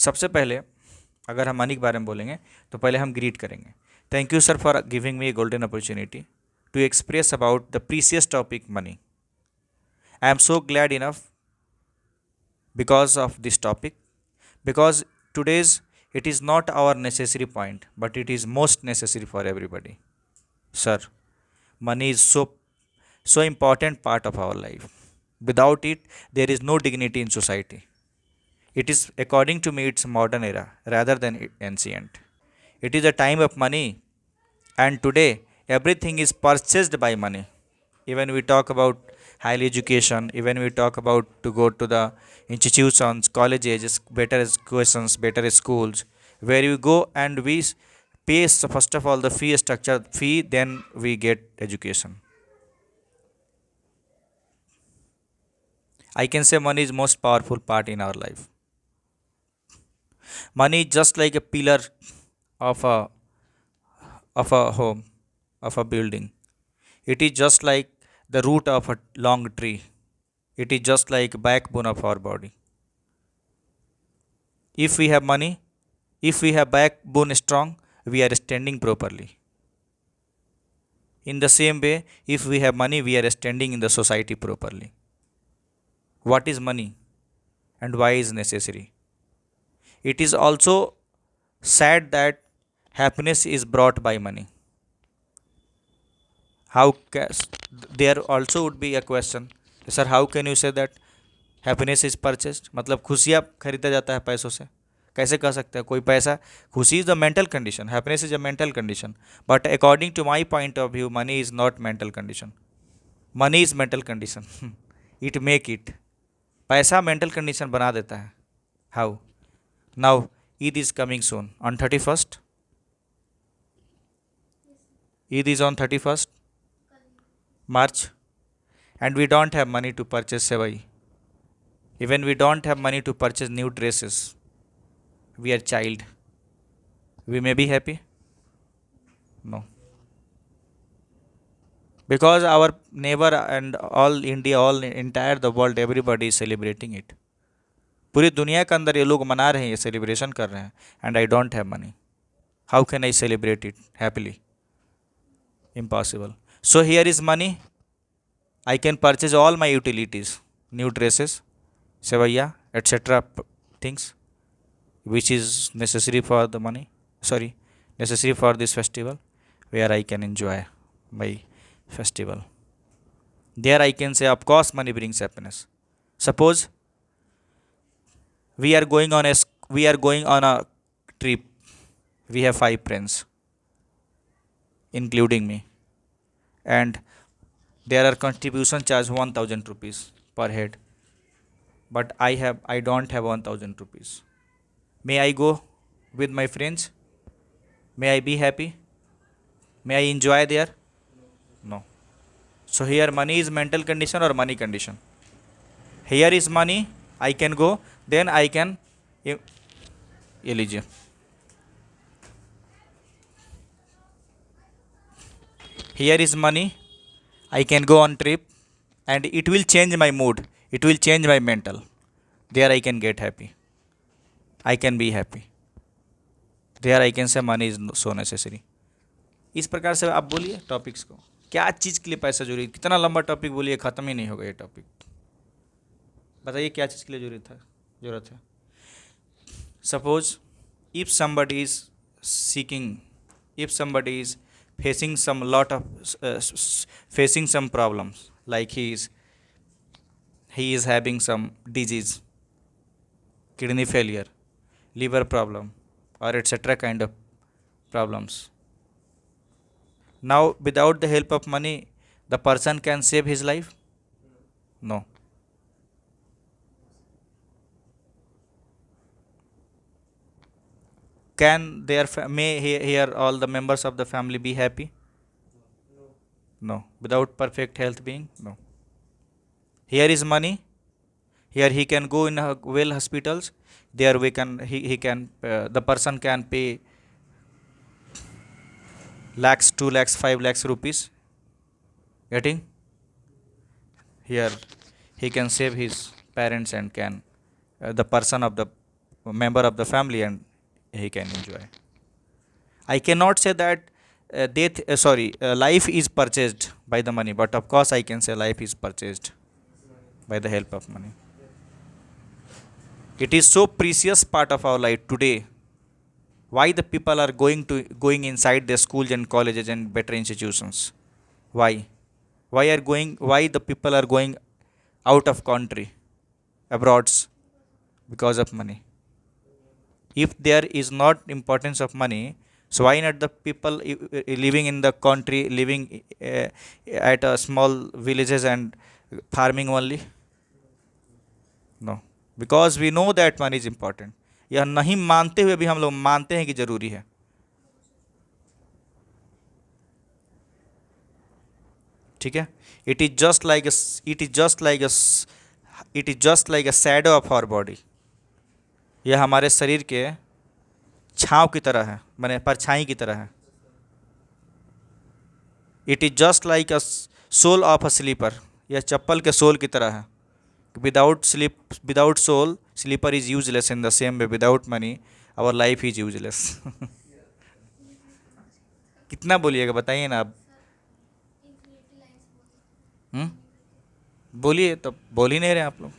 सबसे पहले अगर हम मनी के बारे में बोलेंगे तो पहले हम ग्रीट करेंगे। Thank you sir for giving me a golden opportunity to express about the precious topic money. I am so glad enough because of this topic, because today's it is not our necessary point but it is most necessary for everybody. Sir, money is so important part of our life. Without it there is no dignity in society. It is, according to me, it's modern era rather than ancient. It is a time of money, and today everything is purchased by money. Even we talk about higher education, even we talk about to go to the institutions, colleges, better educations, better schools, where you go and we pay first of all the fee structure fee, then we get education. I can say money is most powerful part in our life. Money is just like a pillar of a home, of a building. It is just like the root of a long tree. It is just like backbone of our body. If we have money, if we have backbone strong, we are standing properly. In the same way, if we have money, we are standing in the society properly. What is money and why is necessary? It is also sad that happiness is brought by money. How there also would be a question, sir, how can you say that happiness is purchased, मतलब खुशियाँ खरीदा जाता है पैसों से? कैसे कह सकते हैं कोई पैसा? खुशी is the mental condition, happiness is a mental condition, but according to my point of view money is not mental condition, money is mental condition. It make it, पैसा मेंटल कंडीशन बना देता है। How? Now Eid is coming soon on 31st, Eid is on 31st March, and we don't have money to purchase sevai. Even we don't have money to purchase new dresses. We are child. We may be happy? No. Because our neighbor and all India, all entire the world, everybody is celebrating it. पूरी दुनिया के अंदर ये लोग मना रहे हैं, ये सेलिब्रेशन कर रहे हैं, and I don't have money. How can I celebrate it happily? Impossible. So here is money. I can purchase all my utilities, new dresses, sevaya, etc. things which is necessary for the money, sorry, necessary for this festival, where I can enjoy my festival. There I can say, of course money brings happiness. Suppose we are going on a trip. We have 5 friends including me, and there are contribution charge 1000 rupees per head, but I don't have 1000 rupees. May I go with my friends? May I be happy? May I enjoy there? No. So here money is mental condition or money condition? Here is money, I can go, then I can eligible. Here is money, I can go on trip, and it will change my mood, it will change my mental. There I can get happy, I can be happy. There I can say money is so necessary. इस प्रकार से आप बोलिए topics को, क्या चीज़ के लिए पैसा जरूरी? कितना लंबा टॉपिक बोलिए, ख़त्म ही नहीं होगा ये टॉपिक। बताइए क्या चीज़ के लिए जरूरत है? Suppose if somebody is seeking, if somebody is facing some lot of facing some problems, like he is having some disease, kidney failure, liver problem, or etc. kind of problems. Now without the help of money the person can save his life? No. Can may here all the members of the family be happy? No. Without perfect health being? No. Here is money, here he can go in well hospitals, there we can he can the person can pay lakhs, 2 lakhs, 5 lakhs rupees, getting here he can save his parents and can the person of the member of the family, and he can enjoy. I cannot say that life is purchased by the money, but of course I can say life is purchased by the help of money. It is so precious part of our life today. Why the people are going inside their schools and colleges and better institutions? Why? Why the people are going out of country, abroads? Because of money. If there is not importance of money, so why not the people living in the country, living at a small villages and farming only? No, because we know that money is important. यह नहीं मानते हुए भी हम लोग मानते हैं कि जरूरी है. ठीक है. It is just like it is just like it is just like a shadow of our body. यह हमारे शरीर के छाँव की तरह है, माने परछाई की तरह है. It is just like a sole of a slipper. यह चप्पल के सोल की तरह है. Without sole slipper is useless. In the same way without money our life is useless. कितना बोलिएगा बताइए ना आप. बोलिए, तो बोल ही नहीं रहे आप लोग.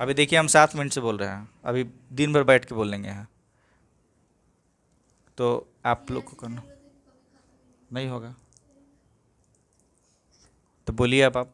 अभी देखिए हम 7 मिनट से बोल रहे हैं, अभी दिन भर बैठ के बोल लेंगे यहाँ, तो आप लोग को करना नहीं होगा. तो बोलिए अब आप.